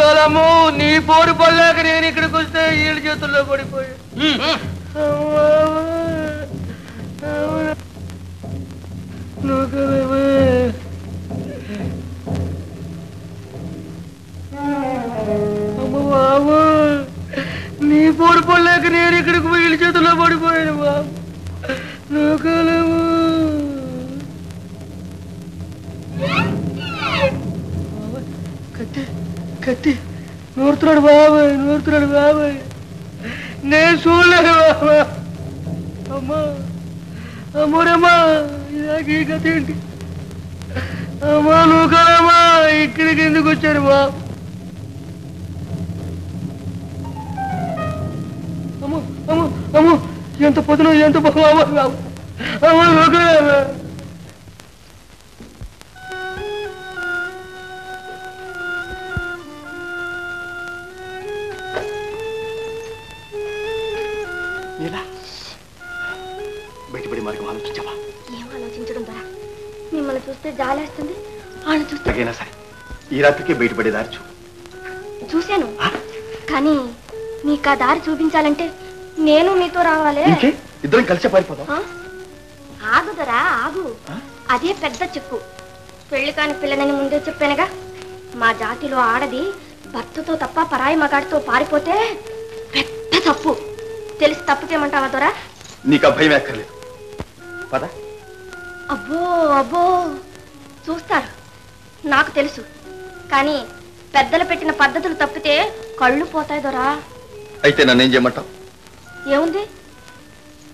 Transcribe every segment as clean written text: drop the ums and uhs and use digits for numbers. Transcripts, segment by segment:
కాలము నీ పోరు పడలేక నేను ఇక్కడికి వస్తే వీళ్ళ చేతుల్లో పడిపోయా. బాబు నీ పోరు పడలేక నేను ఇక్కడికి వీళ్ళ చేతుల్లో పడిపోయాను బాబు. నూకలేము కత్తి కత్తి నూరుతున్నాడు బాబాయ్, నూరుతున్నాడు బాబాయ్. నేను చూడలేదు బాబా. అమ్మా అమ్మోరమ్మా ఇలాగే ఈ కథ ఏంటి? అమ్మా నూకలమ్మా ఇక్కడికి ఎందుకు వచ్చారు బాబు? అమ్మో అమ్మో అమ్మో ఎంత పొద్దున ఎంత బాబు. అమ్మా నూకలమ్మా బయటపడి మార్గం ఆలోచించావా? ఏం ఆలోచించడం ద్వారా మిమ్మల్ని చూస్తే జాలేస్తుంది, ఆయన చూస్తే సరే ఈ రాత్రికి బయటపడే దారి చూశాను. కానీ మీకు ఆ దారి చూపించాలంటే నేను మీతో రావాలి. ఇద్దరం కలిసి పారిపోదాం. ఆగుదరా ఆగు, అదే పెద్ద చిక్కు. పెళ్లి కాని పిల్లనని ముందే చెప్పానుగా. మా జాతిలో ఆడది భర్తతో తప్ప పరాయి మగాడితో పారిపోతే పెద్ద తప్పు. తెలిసి తప్పు చేయమంటావా దొరా? నీకు భయం ఎక్కర్లేదు. పద. అబ్బో అబ్బో చూస్తారు, నాకు తెలుసు. కానీ పెద్దలు పెట్టిన పద్ధతులు తప్పితే కళ్ళు పోతాయి దొరా. అయితే నన్నేం చేయమంటావు? ఏముంది,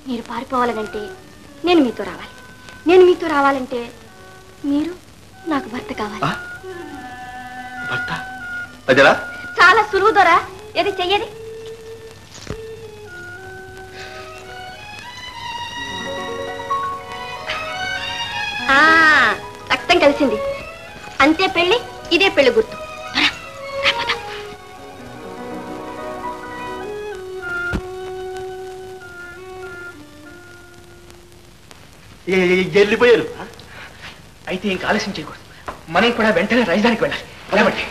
మీరు పారిపోవాలనంటే నేను మీతో రావాలి. నేను మీతో రావాలంటే మీరు నాకు భర్త కావాలి. భర్త? అదేలా? చాలా సులువు దొరా. ఏది చెయ్యది? రక్తం కలిసింది అంతే. పెళ్లి ఇదే పెళ్లి గుర్తు. వెళ్ళిపోయారు. అయితే ఇంకా ఆలస్యం చేయకూడదు. మనం కూడా వెంటనే రాజధానికి వెళ్ళాలి. వెళ్ళబట్టి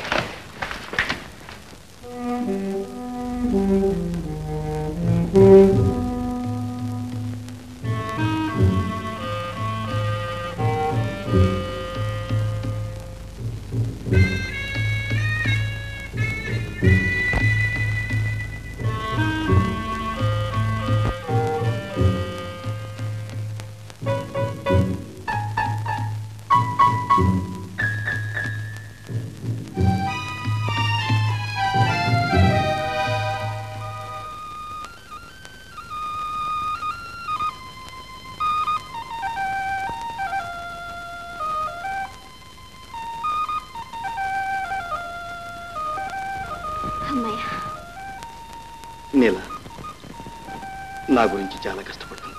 నీలా నా గురించి చాలా కష్టపడుతుంది.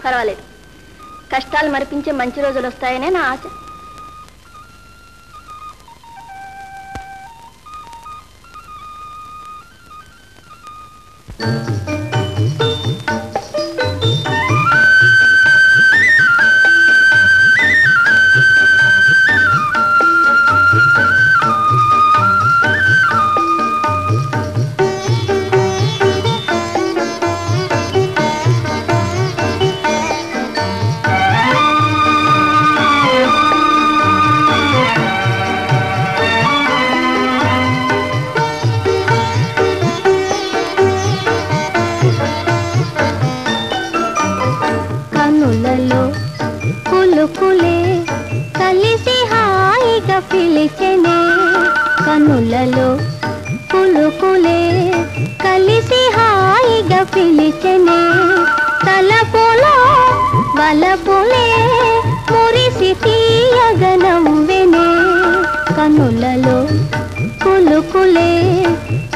పర్వాలేదు, కష్టాలు మరిపించే మంచి రోజులు వస్తాయనే నా ఆశ. కనులలో పులుకులే కలిసి హాయిగా పిలిచెనే తలపులో వలపులే మురిసి తీయగా నవ్వెనే కనులలో పులుకులే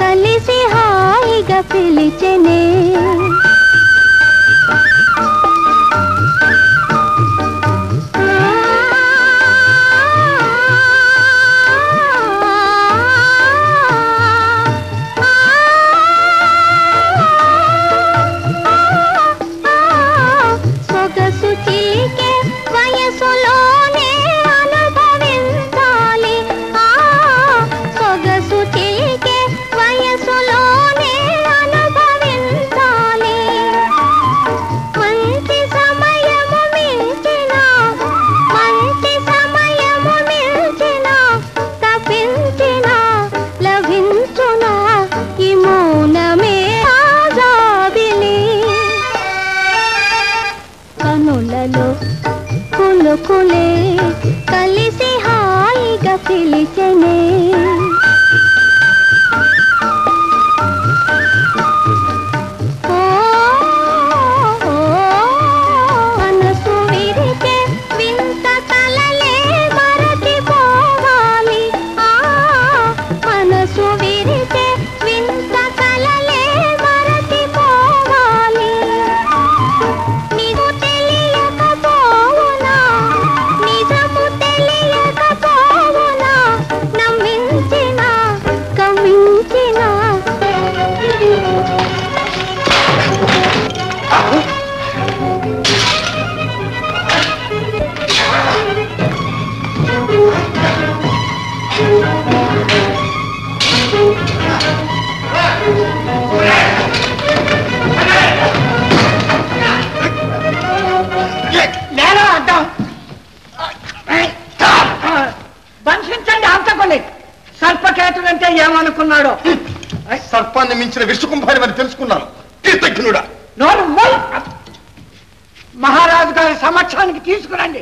కలిసి హాయిగా పిలిచెనే నేనా అడ్డం బంధించండి అంతకుని సర్పకేతుడు అంటే ఏమనుకున్నాడు సర్పాన్ని మించిన విషకుంభాని మరి తెలుసుకున్నాను కీర్తజ్ఞుడా నోరు మూయ్. మహారాజు గారి సమక్షానికి తీసుకురండి